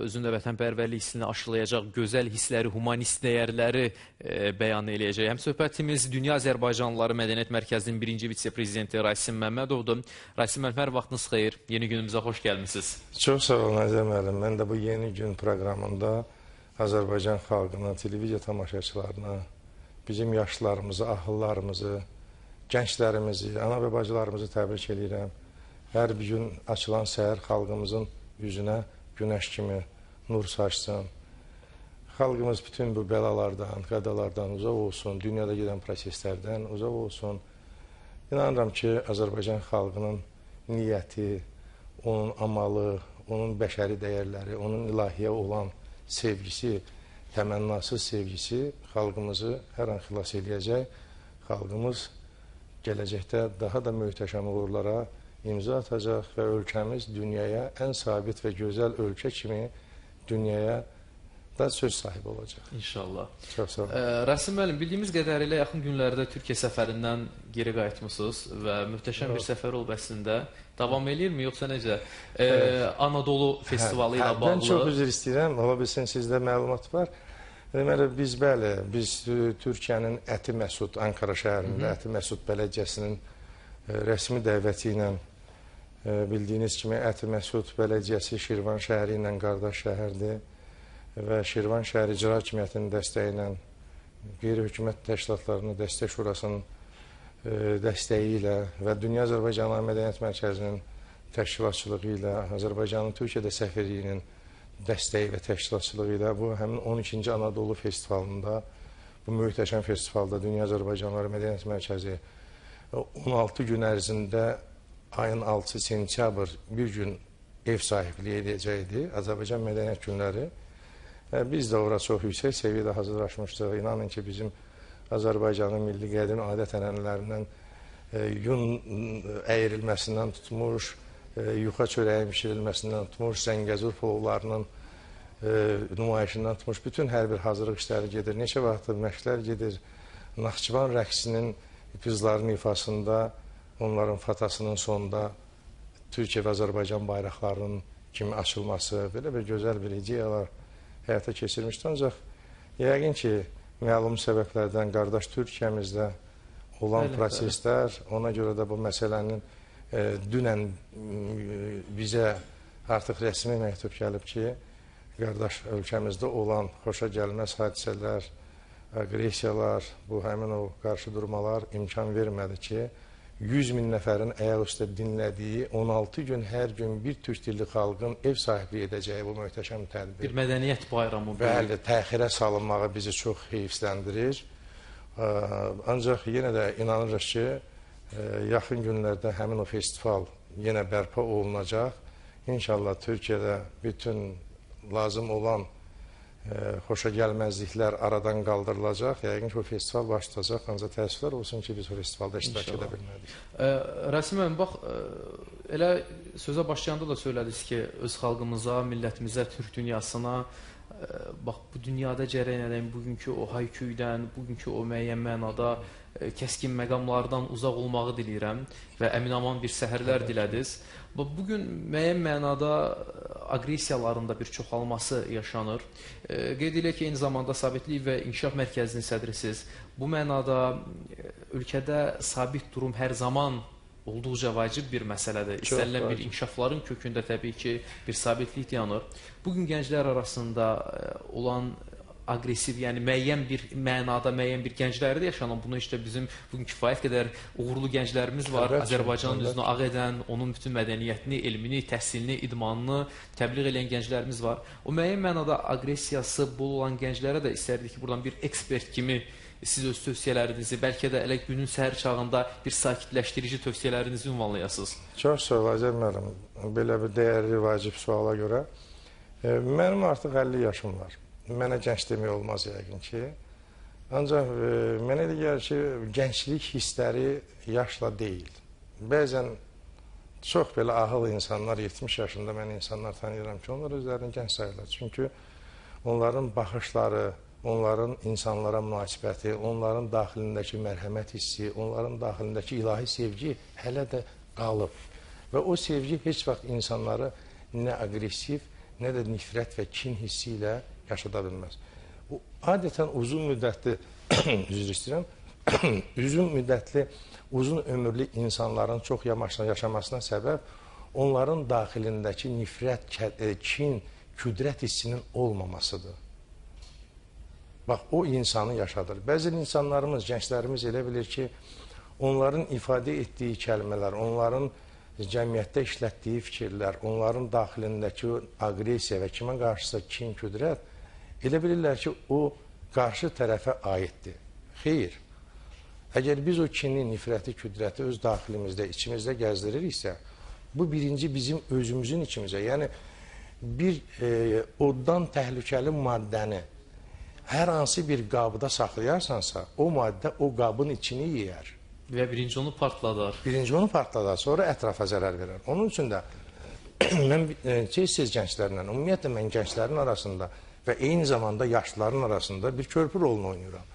özündə vətənpərvərlik hissini aşılayacaq gözəl hissləri, humanist dəyərləri bəyan eləyəcək. Həm söhbətimiz Dünya Azərbaycanlıları Mədəniyyət Mərkəzinin birinci vitse-prezidenti Rasim Məmmədovdur. Rasim müəllim, hər vaxtınız xeyir. Yeni günümüzə xoş gəlmisiniz. Çox sağ olun Əzəm müəllim. Mən də bu yeni gün proqramında Azərbaycan xalqına, televiziya tamaşaçılarına, bizim yaşlılarımızı, ahıllarımızı, gənclərimizi, ana və bacılarımızı təbrik edirəm. Hər bir gün açılan səhər xalqımızın yüzünə günəş kimi nur saçsın. Xalqımız bütün bu bəlalardan, qədalardan uzaq olsun, dünyada gedən proseslərdən uzaq olsun. İnanıram ki, Azərbaycan xalqının niyyəti, onun amalı, onun bəşəri dəyərləri, onun ilahiyə olan sevgisi, təmənnasız sevgisi xalqımızı hər an xilas edəcək. Xalqımız gələcəkdə daha da möhtəşəm uğurlara imza atacaq və ölkəmiz dünyaya ən sabit və gözəl ölkə kimi dünyaya da söz sahibi olacaq. İnşallah. Çox sağ olun. Rasim müəllim, bildiyimiz qədərilə yaxın günlərdə Türkiyə səfərindən geri qayıtmışsınız və möhtəşəm bir səfər olub əslində. Davam eləyirmi, yoxsa necə? Anadolu festivalı ilə bağlı. Mən çox üzr istəyirəm, ola bilsin sizdə məlumat var. Deməli, biz Türkiyənin Əti Məsud, Ankara şəhərində Əti Məsud bələdiyyəsinin rəsmi dəvəti ilə bildiyiniz kimi Əti Məsud bələdiyyəsi Şirvan şəhəri ilə qardaş şəhərdir və Şirvan şəhər İcra Hakimiyyətinin dəstəyi ilə qeyri-hökumət təşkilatlarının dəstək şurasının dəstəyi ilə və Dünya Azərbaycanlı Mədəniyyət Mərkəzinin təşkilatçılığı ilə Azərbaycanın Türkiyədə səfirliyinin dəstəyi və təşkilatçılığı ilə bu həmin 12-ci Anadolu festivalında, bu möhtəşəm festivalda Dünya Azərbaycanlıları Mədəniyyət Mərkəzi 16 gün ərzində ayın 6 sentyabr bir gün ev sahibliyi edəcəkdi, Azərbaycan Mədəniyyət Günləri. Biz də ora çox yüksək səviyyədə hazırlaşmışdıq. İnanın ki, bizim Azərbaycanın milli qədim adət ənənələrindən yun əyrilməsindən tutmuş, yuxa çörəyin bişirilməsindən tutmuş, Zəngəzur plovlarının nümayişindən tutmuş, bütün hər bir hazırlıq işləri gedir. Neçə vaxtdır məşqlər gedir. Naxçıvan rəqsinin qızların ifasında, onların fatasının sonunda Türkiyə və Azərbaycan bayraqlarının kimi açılması, belə bir gözəl bir ideyalar həyata keçirmişdir. Ancaq yəqin ki, məlum səbəblərdən qardaş Türkiyəmizdə olan proseslər, ona görə də bu məsələnin dünən bizə artıq rəsmi məktub gəlib ki, qardaş ölkəmizdə olan xoşa gəlməz hadisələr, aqresiyalar, bu həmin o qarşı durmalar imkan vermədi ki, 100 min nəfərin ayaq üstə dinlədiyi 16 gün hər gün bir türk dilli xalqın ev sahibliyi edəcəyi bu möhtəşəm tədbir. Bir mədəniyyət bayramı. Bəli, təxirə salınmağı bizi çox heyfsləndirir. Ancaq yenə də inanırıq ki, yaxın günlərdə həmin o festival yenə bərpa olunacaq. İnşallah Türkiyədə bütün lazım olan xoşa gəlməzliklər aradan qaldırılacaq. Yəqin ki, o festival başlayacaq. Ancaq təəssüflər olsun ki, biz o festivalda iştirak edə bilmədik. Rasim müəllim, bax, elə sözə başlayanda da söylədiniz ki, öz xalqımıza, millətimizə, türk dünyasına, bax, bu dünyada cərəyan edən bugünkü o hayküydən, bugünkü o müəyyən mənada kəskin məqamlardan uzaq olmağı diləyirəm və əminaman bir səhərlər dilədiniz. Bugün müəyyən mənada aqresiyalarında bir çoxalması yaşanır. Qeyd edək ki, eyni zamanda Sabitlik və İnkişaf Mərkəzinin sədrisiz. Bu mənada ölkədə sabit durum hər zaman olduqca vacib bir məsələdir. İstənilən bir inkişafların kökündə təbii ki, bir sabitlik dayanır. Bugün gənclər arasında olan aqresiv, yəni müəyyən bir mənada, müəyyən bir gənclərdə yaşanan, bunu işte bizim bugün kifayət qədər uğurlu gənclərimiz var. Azərbaycanın üzünü ağ edən, onun bütün mədəniyyətini, elmini, təhsilini, idmanını təbliğ edən gənclərimiz var. O müəyyən mənada aqresiyası bol olan gənclərə də istərdik ki, buradan bir ekspert kimi siz öz tövsiyələrinizi, bəlkə də elə günün səhər çağında bir sakitləşdirici tövsiyələrinizi ünvanlayasınız. Çox sağ ol, Azər müəllim. Belə bir dəyərli, vacib suala görə. Mənim artıq 50 yaşım var. Mənə gənc demək olmaz yəqin ki. Ancaq mənə elə gəlir ki, gənclik hissləri yaşla deyil. Bəzən çox belə ahıl insanlar, 70 yaşında mən insanlar tanıyıram ki, onlar özlərini gənc sayırlar. Çünki onların baxışları, onların insanlara münasibəti, onların daxilindəki mərhəmət hissi, onların daxilindəki ilahi sevgi hələ də qalıb. Və o sevgi heç vaxt insanları nə aqresiv, nə də nifrət və kin hissi ilə yaşada bilməz. Bu, adətən uzun müddətli, üzr istəyirəm, uzun ömürlü insanların çox yaşamasına səbəb onların daxilindəki nifrət, kin, küdrət hissinin olmamasıdır. Bax, o insanı yaşadır. Bəzi insanlarımız, gənclərimiz elə bilir ki, onların ifadə etdiyi kəlmələr, onların cəmiyyətdə işlətdiyi fikirlər, onların daxilindəki aqressiya və kimə qarşısa kin, küdrət, elə bilirlər ki, o qarşı tərəfə aiddir. Xeyr. Əgər biz o kini, nifrəti, küdrəti öz daxilimizdə, içimizdə gəzdiririksə, bu birinci bizim özümüzün içimizə, yəni bir oddan təhlükəli maddəni hər hansı bir qabda saxlayarsansa, o maddə o qabın içini yeyər. Və birinci onu partladar. Birinci onu partladar, sonra ətrafa zərər verər. Onun üçün də mən tez-tez gənclərlə, ümumiyyətlə mən gənclərin arasında və eyni zamanda yaşlıların arasında bir körpü rolunu oynayıram.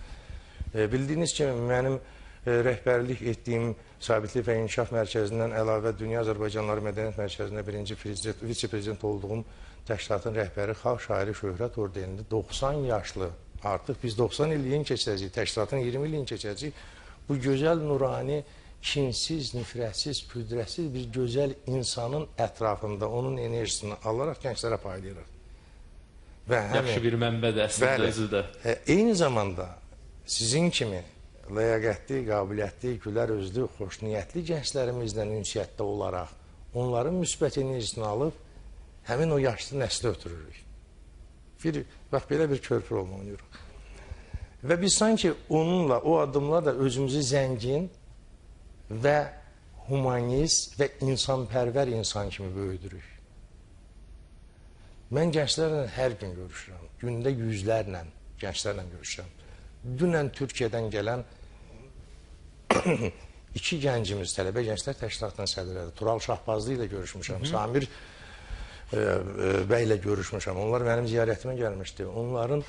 Bildiyiniz kimi, mənim rəhbərlik etdiyim Sabitlik və İnkişaf Mərkəzindən əlavə Dünya Azərbaycanları Mədəniyyət Mərkəzində birinci vitse-prezident olduğum təşkilatın rəhbəri Xalq Şairi Şöhrət ordenində 90 yaşlı, artıq biz 90 illiyin keçəcəyik, təşkilatın 20 illiyin keçəcəyik, bu gözəl, nurani, kinsiz, nifrətsiz, küdrətsiz bir gözəl insanın ətrafında onun enerjisini alaraq gənclərə paylayırıq. Yaxşı bir mənbədir əslində özü də. Eyni zamanda sizin kimi ləyaqətli, qabiliyyətli, gülər özlü, xoşniyyətli gənclərimizlə ünsiyyətdə olaraq onların müsbət enerjisini alıb həmin o yaşlı nəsli ötürürük. Bax, belə bir körpü rolunu oynayırıq. Və biz sanki onunla, o addımlarla özümüzü zəngin və humanist və insanpərvər insan kimi böyüdürük. Mən gənclərlə hər gün görüşürəm. Gündə yüzlərlə gənclərlə görüşürəm. Dünən Türkiyədən gələn iki gəncimiz, tələbə gənclər təşkilatının sədrləri, Tural Şahbazlı ilə görüşmüşəm, Samir bəylə görüşmüşəm. Onlar mənim ziyarətimə gəlmişdi. Onların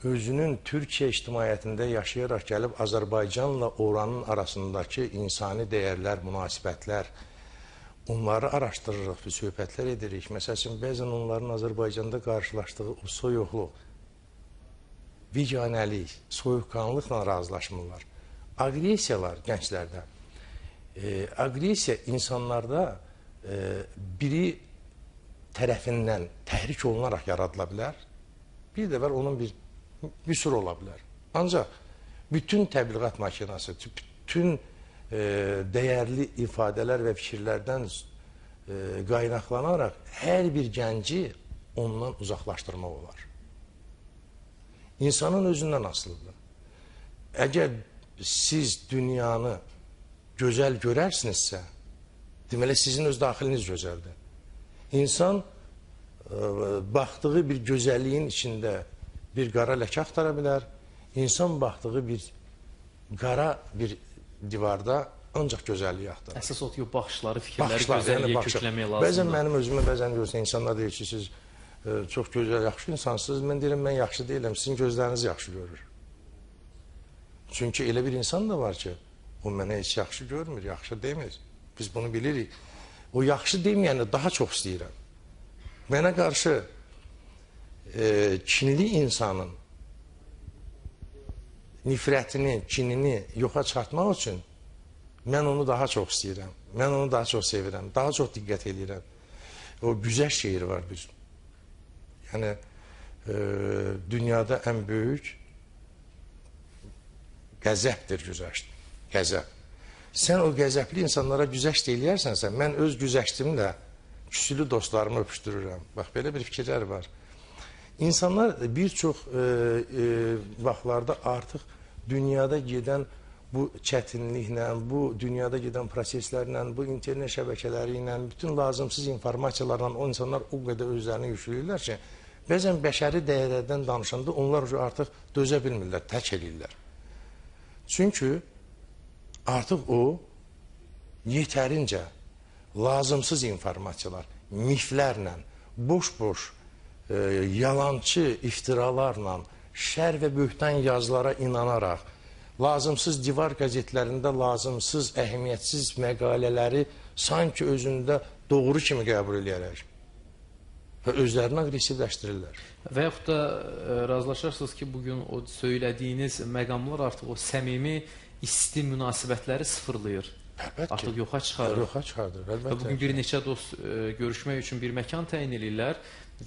özünün Türkiyə ictimaiyyətində yaşayaraq gəlib Azərbaycanla oranın arasındakı insani dəyərlər, münasibətlər, onları araşdırırıq, söhbətlər edirik. Məsəl üçün, bəzən onların Azərbaycanda qarşılaşdığı o soyuqluq, viganəlik, soyuqqanlıqla razılaşmırlar. Aqressiyalar gənclərdə, aqressiya insanlarda biri tərəfindən təhrik olunaraq yaradıla bilər, bir də var onun bir müsur ola bilər. Ancaq bütün təbliğat makinası, bütün dəyərli ifadələr və fikirlərdən qaynaqlanaraq hər bir gənci ondan uzaqlaşdırmaq olar. İnsanın özündən asılıdır. Əgər siz dünyanı gözəl görərsinizsə, deməli sizin öz daxiliniz gözəldir. İnsan baxdığı bir gözəlliyin içində bir qara ləkə axtara bilər. İnsan baxdığı bir qara bir divarda ancaq gözəlliyi axtarır. Əsas o baxışları, fikirləri gözəlliyə kökləmək lazımdır. Bəzən mənim özümə, bəzən görürsən, insanlar deyir ki, siz çox gözəl, yaxşı insansınız. Mən deyirəm, mən yaxşı deyiləm, sizin gözləriniz yaxşı görür. Çünki elə bir insan da var ki, o mənə heç yaxşı görmür, yaxşı demir. Biz bunu bilirik. O yaxşı deməyəni daha çox istəyirəm. Mənə qarşı kinli insanın nifrətini, kinini yoxa çıxartmaq üçün mən onu daha çox istəyirəm. Mən onu daha çox sevirəm, daha çox diqqət edirəm. O güzəşt şeiri var bir. Yəni, dünyada ən böyük qəzəbdir güzəşt. Qəzəb. Sən o qəzəbli insanlara güzəşt eləyərsənsə, mən öz güzəştimlə küsülü dostlarımı öpüşdürürəm. Bax, belə bir fikirlər var. İnsanlar bir çox vaxtlarda artıq dünyada gedən bu çətinliklə, bu dünyada gedən proseslərlə, bu internet şəbəkələri ilə, bütün lazımsız informasiyalarla o insanlar o qədər özlərini yükləyirlər ki, bəzən bəşəri dəyərlərdən danışanda onlar artıq dözə bilmirlər, tək eləyirlər. Çünki artıq o yetərincə lazımsız informasiyalar, miflərlə, boş-boş, yalançı iftiralarla, şər və böhtan yazılara inanaraq, lazımsız divar qəzetlərində lazımsız, əhəmiyyətsiz məqalələri sanki özündə doğru kimi qəbul edərək, və özlərini aqressivləşdirirlər. Və yaxud da razılaşarsınız ki, bugün o söylədiyiniz məqamlar artıq o səmimi, isti münasibətləri sıfırlayır. Əlbəttə Artıq ki. yoxa çıxarır. Yoxa çıxardır, Və əlbəttə. bugün bir neçə dost görüşmək üçün bir məkan təyin edirlər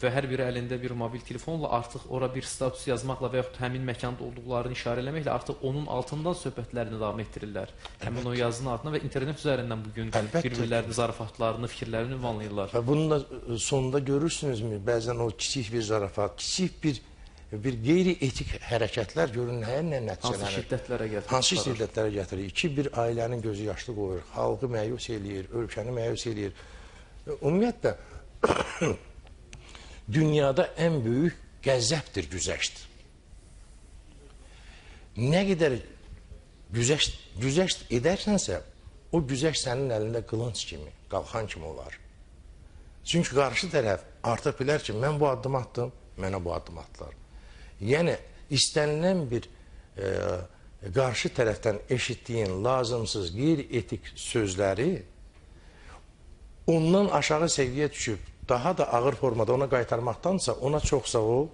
və hər biri əlində bir mobil telefonla artıq ora bir status yazmaqla və yaxud həmin məkanda olduqlarını işarə eləməklə artıq onun altından söhbətlərini davam etdirirlər. Həmin o yazının altına və internet üzərindən bugün bir-birlərinin zarafatlarını, fikirlərini ünvanlayırlar. Və bunun da sonunda görürsünüzmü, bəzən o kiçik bir zarafat, kiçik bir qeyri-etik hərəkətlər görün nəyə nəticələnir. Hansı şiddətlərə gətirir? Hansı şiddətlərə gətirir? Bir ailənin gözü yaşlı qoyur, xalqı məyus eləyir, ölkəni məyus eləyir. Ümumiyyətlə, dünyada ən böyük qəzzəbdir güzəşt. Nə qədər güzəşt edərsənsə, o güzəşt sənin əlində qılınc kimi, qalxan kimi olar. Çünki qarşı tərəf artıq bilər ki, mən bu addım atdım, mənə bu addım atdılar. Yəni, istənilən bir qarşı tərəfdən eşitdiyin lazımsız, qeyri-etik sözləri ondan aşağı səviyyə düşüb, daha da ağır formada ona qaytarmaqdansa, ona çox sağ ol,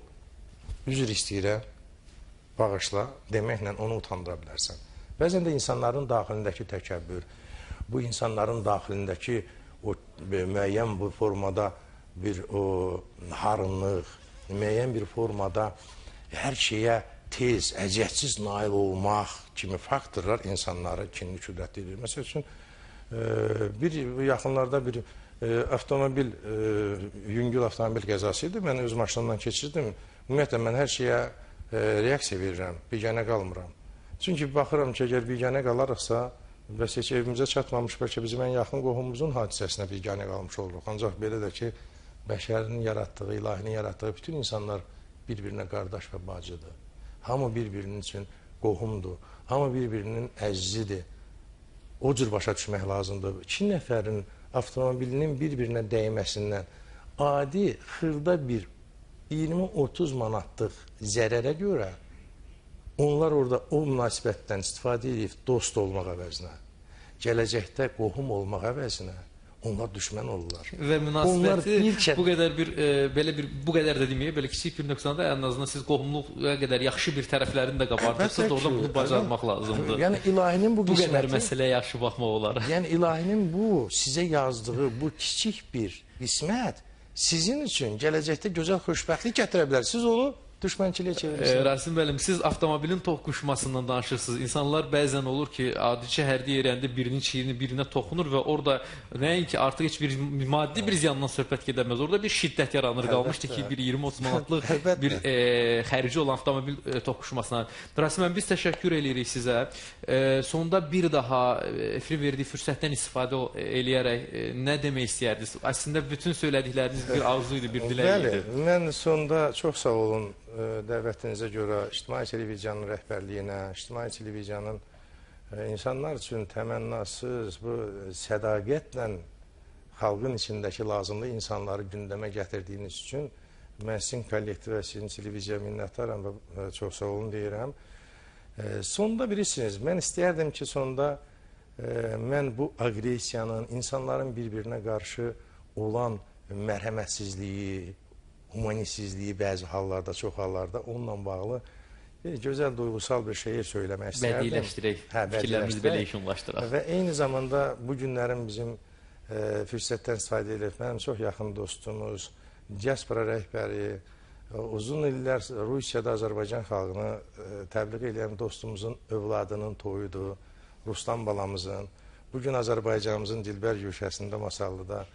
üzr istəyirəm, bağışla deməklə onu utandıra bilərsən. Bəzən də insanların daxilindəki təkəbbür, bu insanların daxilindəki o müəyyən bir formada bir o harınlıq, müəyyən bir formada hər şeyə tez, əziyyətsiz nail olmaq kimi faktorlar insanları kinli küdrətli edir. Məsəl üçün, bir yaxınlarda bir avtomobil, yüngül avtomobil qəzası idi. Mən öz maşınımdan keçirdim. Ümumiyyətlə, mən hər şeyə reaksiya verirəm, biganə qalmıram. Çünki baxıram ki, əgər biganə qalarıqsa, bəs heç evimizə çatmamış, bəlkə bizim ən yaxın qohumumuzun hadisəsinə biganə qalmış oluruq. Ancaq belə də ki, bəşərin yaratdığı, ilahinin yaratdığı bütün insanlar bir-birinə qardaş və bacıdır. Hamı bir-birinin üçün qohumdur. Hamı bir-birinin əzizidir. O cür başa düşmək lazımdır. 2 nəfərin avtomobilinin bir-birinə dəyməsindən adi, xırda bir 20-30 manatlıq zərərə görə onlar orada o münasibətdən istifadə edib dost olmaq əvəzinə, gələcəkdə qohum olmaq əvəzinə onlar düşmən olurlar. Və münasibəti bu qədər bu qədər də deməyək, belə kiçik bir nöqsanda ən azından siz qohumluğa qədər yaxşı bir tərəflərini də qabartırsınız, orada bunu bacarmaq lazımdır. Yəni ilahinin bu qisməti, qədər məsələyə yaxşı baxmaq olar. Yəni ilahinin bu sizə yazdığı bu kiçik bir qismət sizin üçün gələcəkdə gözəl xoşbəxtlik gətirə bilər. Siz onu düşmənçiliyə çevirirsiniz. Rasim müəllim, siz avtomobilin toqquşmasından danışırsınız. İnsanlar bəzən olur ki, adi şəhərdə yerəndə birinin çiyini birinə toxunur və orada nəinki artıq heç bir maddi bir ziyandan söhbət gedəməz. Orada bir şiddət yaranır. Qalmışdı ki, bir 20-30 manatlıq bir xərici olan avtomobil toqquşmasına. Rasim müəllim, biz təşəkkür edirik sizə. Sonda bir daha efir verdiyi fürsətdən istifadə eləyərək nə demək istəyərdiniz? Əslində bütün söylədikləriniz bir arzuydu, bir dilək idi. Bəli, mən sonda çox sağ olun dəvətinizə görə İctimai Televiziyanın rəhbərliyinə, İctimai Televiziyanın insanlar üçün təmənnasız bu sədaqətlə xalqın içindəki lazımlı insanları gündəmə gətirdiyiniz üçün mən sizin kollektiv və sizin televiziyaya minnətdaram və çox sağ olun deyirəm. Sonda bilirsiniz, mən istəyərdim ki, sonda mən bu aqressiyanın, insanların bir-birinə qarşı olan mərhəmətsizliyi, humanistsizliyi bəzi hallarda, çox hallarda onunla bağlı gözəl, duygusal bir şeyi söyləmək istərdim. Bədiyləşdirək, fikirlərimizi belə yekunlaşdıraq. Və eyni zamanda bu günlərin bizim fürsətdən istifadə edib, mənim çox yaxın dostumuz, diaspora rəhbəri, uzun illər Rusiyada Azərbaycan xalqını təbliğ edən dostumuzun övladının toyudur, Ruslan balamızın. Bugün Azərbaycanımızın Dilbər Güşəsində Masallıda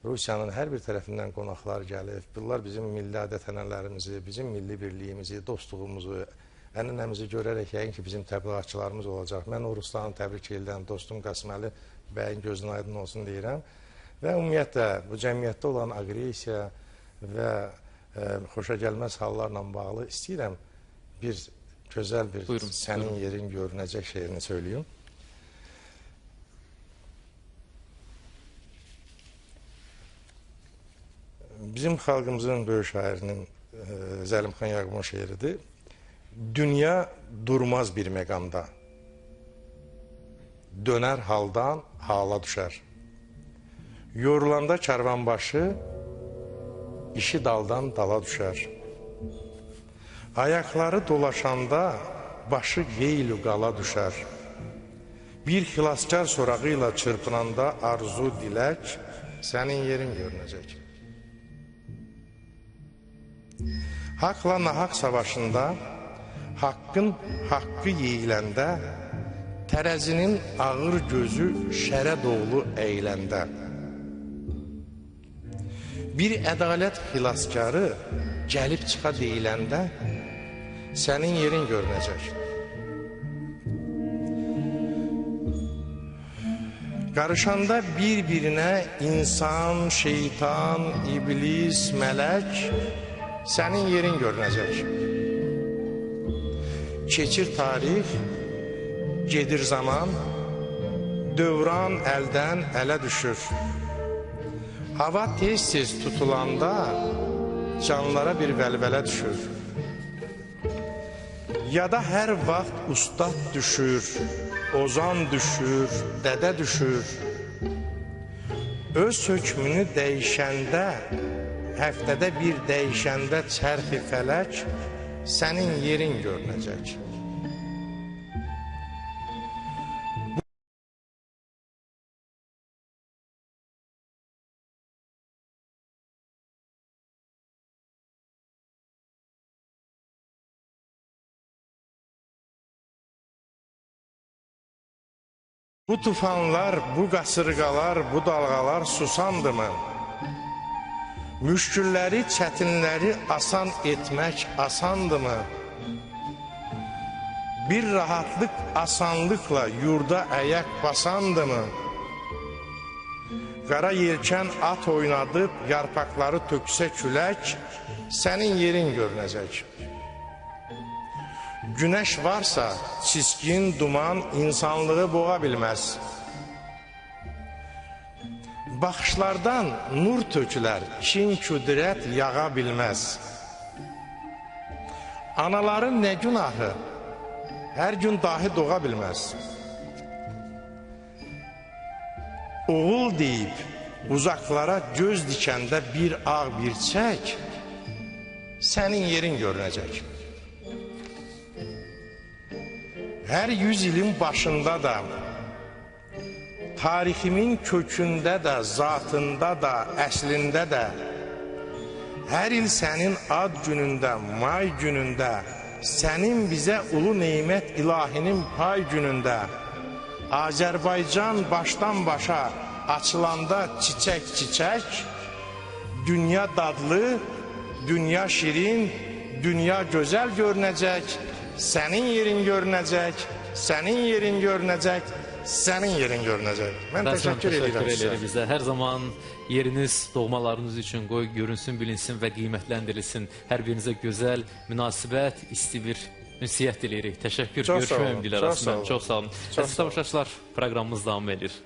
Rusiyanın hər bir tərəfindən qonaqlar gəlib. Bunlar bizim milli adət-ənənələrimizi, bizim milli birliyimizi, dostluğumuzu, ənənəmizi görərək yəqin ki, bizim təbliğatçılarımız olacaq. Mən o Ruslanı təbrik edirəm, dostum Qasıməli bəyin gözünün aydın olsun deyirəm. Və ümumiyyətlə, bu cəmiyyətdə olan aqressiya və xoşagəlməz hallarla bağlı istəyirəm bir gözəl bir sənin yerin görünəcək şeirini söyləyim. Bizim xalqımızın böyük şairinin Zəlimxan Yaqubun şeiridir. Dünya durmaz bir məqamda, dönər haldan hala düşər. Yorulanda karvanbaşı işi daldan dala düşər. Ayaqları dolaşanda başı qeylu qala düşər. Bir xilaskar sorağı ilə çırpınanda arzu dilək sənin yerin görünəcək. Haqla nahaq savaşında, haqqın haqqı yeyiləndə, tərəzinin ağır gözü şərə doğulu əyləndə, bir ədalət xilaskarı gəlib çıxa deyiləndə, sənin yerin görünəcək. Qarışanda bir-birinə insan, şeytan, iblis, mələk, sənin yerin görünəcək. Keçir tarix, gedir zaman, dövran əldən ələ düşür. Hava tez-tez tutulanda canlara bir vəlvələ düşür. Ya da hər vaxt ustad düşür, ozan düşür, dədə düşür. Öz hökmünü dəyişəndə, həftədə bir dəyişəndə çərxi fələk, sənin yerin görünəcək. Bu tufanlar, bu qasırğalar, bu dalğalar susandı mı? Müşkülləri, çətinləri asan etmək asandı mı? Bir rahatlıq, asanlıqla yurda əyək basandı mı? Qara yelkən at oynadıb, yarpaqları töksə külək, sənin yerin görünəcək. Günəş varsa, çiskin, duman insanlığı boğa bilməz. Baxışlardan nur tökülər, kin, küdrət yağa bilməz. Anaların nə günahı, hər gün dahi doğa bilməz. Oğul deyib, uzaqlara göz dikəndə bir ağ bir çək, sənin yerin görünəcək. Hər 100 ilin başında da, tariximin kökündə də, zatında da, əslində də, hər il sənin ad günündə, may günündə, sənin bizə ulu neymət ilahinin pay günündə, Azərbaycan başdan başa açılanda çiçək-çiçək, dünya dadlı, dünya şirin, dünya gözəl görünəcək, sənin yerin görünəcək, sənin yerin görünəcək, sənin yerin görünəcək. Mən təşəkkür edirəm sizə. Hər zaman yeriniz doğmalarınız üçün qoy görünsün, bilinsin və qiymətləndirilsin. Hər birinizə gözəl, münasibət, isti bir ünsiyyət diləyirik. Təşəkkür, görüşmək ümidləri arasında. Çox sağ olun. Əziz tamaşaçılar, proqramımız davam edir.